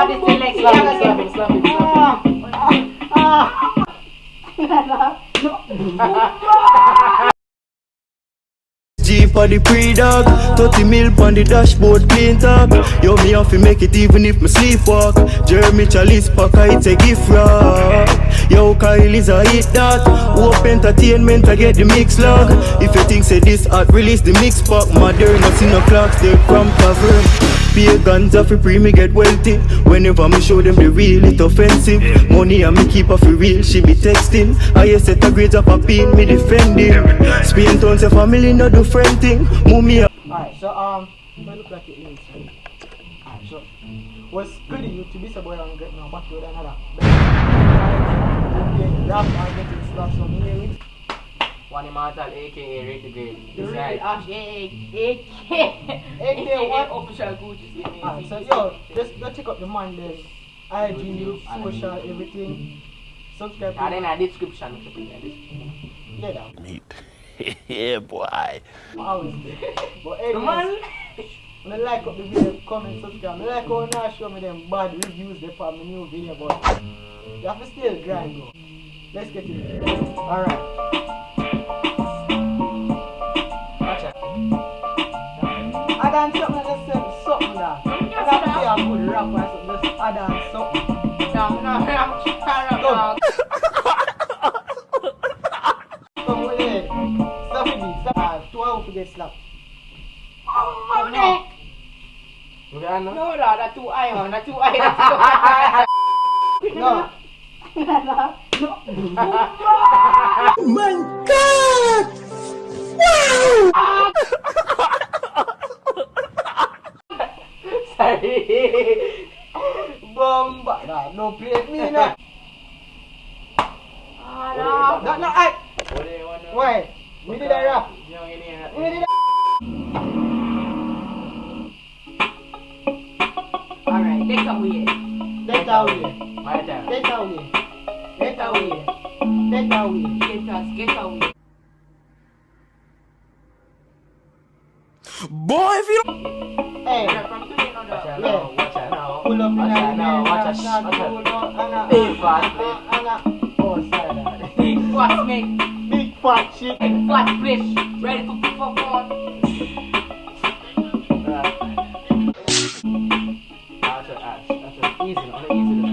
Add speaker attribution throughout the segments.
Speaker 1: Body select. Slap it.
Speaker 2: Jeep on the pre-dog, 30 mil on the dashboard, clean top. Yo, me have to make it even if me sleepwalk. Jeremy Chalice Packer, it's a gift wrap. Yo, Kyle is a hit that. Hope Entertainment, I get the mix log. If you think say this art, release the mix pack. Modern, not see no clocks, they from cavern. Pay guns off free, me get wealthy. Whenever me show them the real, it offensive. Money and me keep off the real, she be texting. I set a grades up a pin, me defending. Spain tons of family, no do friend thing. Move me up.
Speaker 3: Alright, so I look like it is. Alright, so what's good you to be so boy and get now back to another. Rap and get it slap some here.
Speaker 1: One immortal, aka Rate the Great.
Speaker 3: The
Speaker 1: It's
Speaker 3: Rate
Speaker 1: right.
Speaker 3: AK what?
Speaker 1: Official Gucci.
Speaker 3: Alright, so yo, just go check out the man then. IG, social, everything. Subscribe.
Speaker 1: And then a description.
Speaker 3: Yeah, that.
Speaker 2: Meat. Yeah, boy.
Speaker 3: Always there. But anyways, when I like up the video, comment, subscribe. I like how now show me them bad reviews there for my new video, but you have to still grind though. Let's get it. Alright.
Speaker 1: Watch out.
Speaker 3: I done something that just said something that. I don't play a good rapper, so just add on something.
Speaker 1: No.
Speaker 3: Come with it. Stop with me. Stop. 12 to get slapped.
Speaker 1: No, that's too high, that's too high.
Speaker 3: No.
Speaker 2: Oh my God! Wow!
Speaker 1: Sorry.
Speaker 3: Bomba. Nah, no play me now. No, I. Why? We did a rap. We did a.
Speaker 1: Alright, take away.
Speaker 3: Take away.
Speaker 1: My turn.
Speaker 3: Take away. Take away. Take away.
Speaker 1: Get away.
Speaker 2: Boy, if you don't...
Speaker 3: Hey.
Speaker 1: From today, no,
Speaker 3: Yeah.
Speaker 1: watch out now.
Speaker 3: Pull up in
Speaker 1: Watch out now, watch out. Big fat plate.
Speaker 3: Oh, sorry.
Speaker 1: Big fat mate.
Speaker 3: Big fat shit.
Speaker 1: Big fat fish. Ready to perform. Easy, on the easy.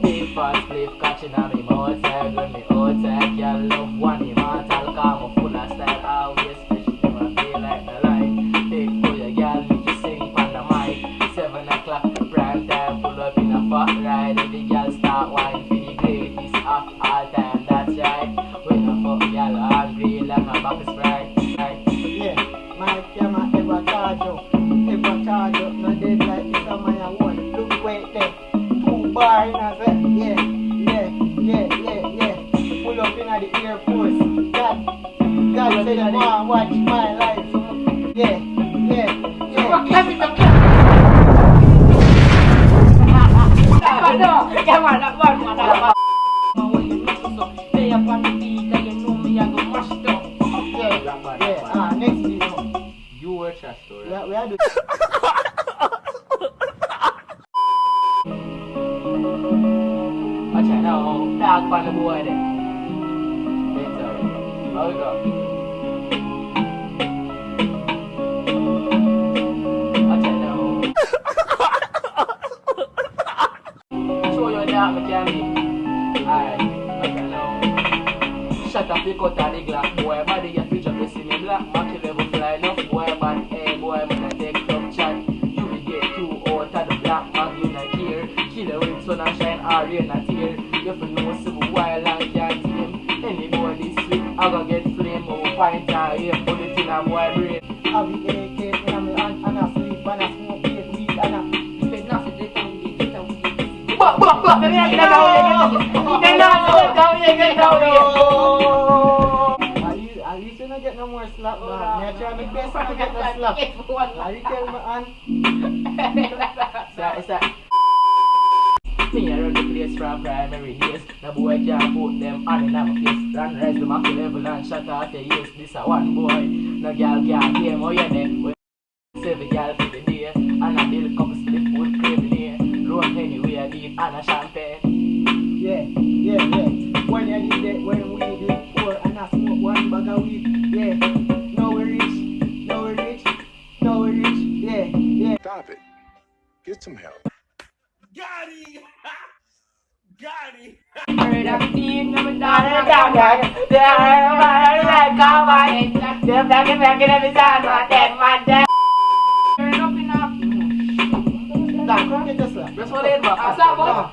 Speaker 1: Big fat plate catching on me outside. When me outside, girl love one immortal. Come full of style, always fish. Never feel like the light. Big pull your girl, make you sing on the mic. 7 o'clock, prime time, pull up in a fat ride. And the girl start wine for the greatest of all time. That's right. When I fuck girl, I'm real and my back is right.
Speaker 3: Yeah, my camera ever charge up. Ever charge up. No dead like this on my one. Look wait there. 2 bar in a set. Yeah. Pull up in at the Air Force. God said I want to watch my life. Yeah. Next video.
Speaker 1: You watch that story.
Speaker 3: We are doing.
Speaker 1: Watch out now, dog on the boy there. It's alright. How we go? Watch out now. Show your dog me can be. Alright, watch out now. Shut up, you cut out the glass, boy. Body your future, you see me black. Mark your level fly enough, boy. Bad hey, boy, I'm gonna take some chat. You will get 2 out of the black man, you not here. Killer with sun and shine, or rain not here. You feel no civil wild and can't tame. Anybody sweet, I gonna get flame. Oh, find time, here, put it in a boy brain.
Speaker 3: I'll be AK in my hand and I sleep and I smoke weed and I.
Speaker 1: If nothing, they don't get away. But, get down here.
Speaker 3: Are you still not get no more slap, man? I'm trying my best to get the slap. Are you telling me,
Speaker 1: It's that. Me I run the place from primary days. The boy can't put them on in my face. Run rise to max level and shut out the yes. This a one boy. No girl can't hear more you there. 7 girl for the day. And I build couple slip with craving.
Speaker 4: Stop it. Get some help.
Speaker 5: Got it! Got it!
Speaker 1: That's what it is, man. Stop, boy.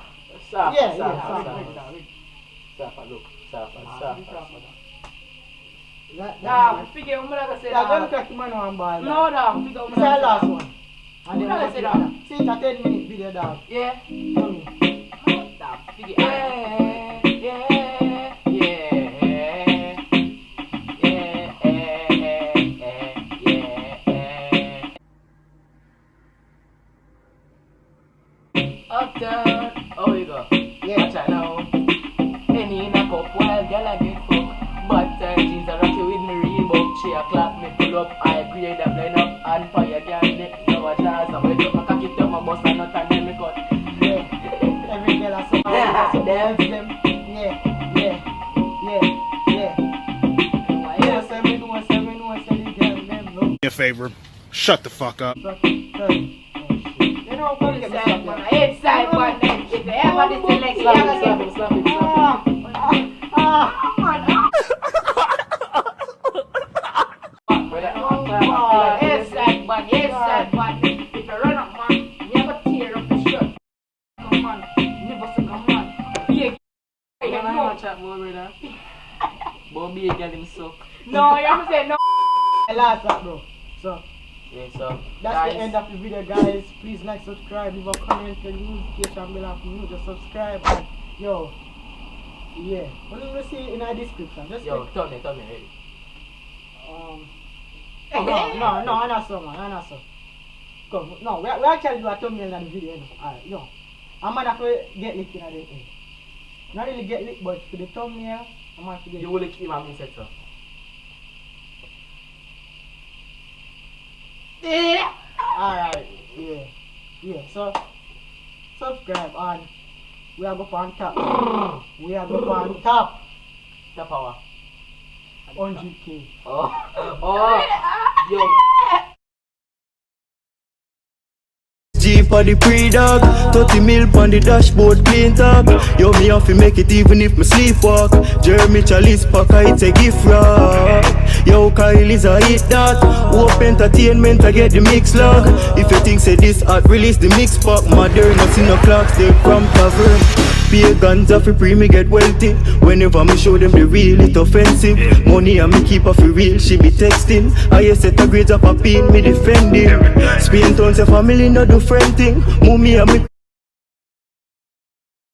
Speaker 1: Stop.
Speaker 3: Yeah,
Speaker 1: Stop.
Speaker 3: yeah,
Speaker 1: Stop. Look. Stop.
Speaker 3: That
Speaker 1: Figure, I'm gonna say
Speaker 3: yeah, don't
Speaker 1: that.
Speaker 3: crack man one ball.
Speaker 1: No, dog. Figure, I'm
Speaker 3: This is our last
Speaker 1: gonna
Speaker 3: one. And then
Speaker 1: Let's
Speaker 3: we'll
Speaker 1: say
Speaker 3: see
Speaker 1: that.
Speaker 3: See, it's a 10-minute video, dog.
Speaker 1: Yeah.
Speaker 3: Tell me.
Speaker 1: Figure. Uptown. Oh, you go.
Speaker 3: Yeah.
Speaker 1: Watch out now. Any in a cup while girl I get fucked. But jeans are rocky with me Reebok. She a clap me pull up. I grade a blend up and fire girl neck. So watch out. So wait up my cocky up my bust and not and then me cut.
Speaker 3: Yeah. Every girl has some
Speaker 1: Yeah,
Speaker 3: them.
Speaker 1: them.
Speaker 3: Yeah, 7 girl, them, no.
Speaker 5: Me a favor. Shut the fuck up.
Speaker 3: You know, come get me
Speaker 1: Inside,
Speaker 3: something.
Speaker 1: man. Inside, man. If you ever this select, you ever get
Speaker 3: Slap it.
Speaker 1: Inside, man. Inside, man. If you run up, man, you ever tear up the shirt. Come on. Never say come on. Yeah. Bobby again him suck. No, you have to say no.
Speaker 3: Last that, bro. So,
Speaker 1: Yeah, so
Speaker 3: that's
Speaker 1: guys,
Speaker 3: the end of the video, guys. Please like, subscribe, leave a comment, and notification bell for you to subscribe. And yo, yeah, what do we see in our description? Just
Speaker 1: yo,
Speaker 3: click,
Speaker 1: tell me ready.
Speaker 3: no, I'm not so, man. I'm not so. Come, no, we actually do a thumbnail in the video. Alright, yo, I'm gonna have to get licked in the end. Not really get licked, but for the thumbnail, I'm gonna have to get.
Speaker 1: You will keep my mindset, sir.
Speaker 3: Alright, yeah. So subscribe and we are go on top. We are go on top.
Speaker 1: The power.
Speaker 3: 100K.
Speaker 1: Yo.
Speaker 2: G for the pre-dog, 30 mil on the dashboard, clean top. Yo, me have to make it even if me sleepwalk. Jeremy Chalice Packer, it's a gift wrap. Yo, Kyle is a hit that. Hope Entertainment, I get the mix log. If you think say this art, release the mix pack. Modern, I see no clocks, they from tavern. Pay guns off a pre, me get wealthy. Whenever me show them the real, it offensive. Money and me keep off a real, she be texting. I set a grades up a pin, me defending. Spain town say family no do friend thing. Mummy and me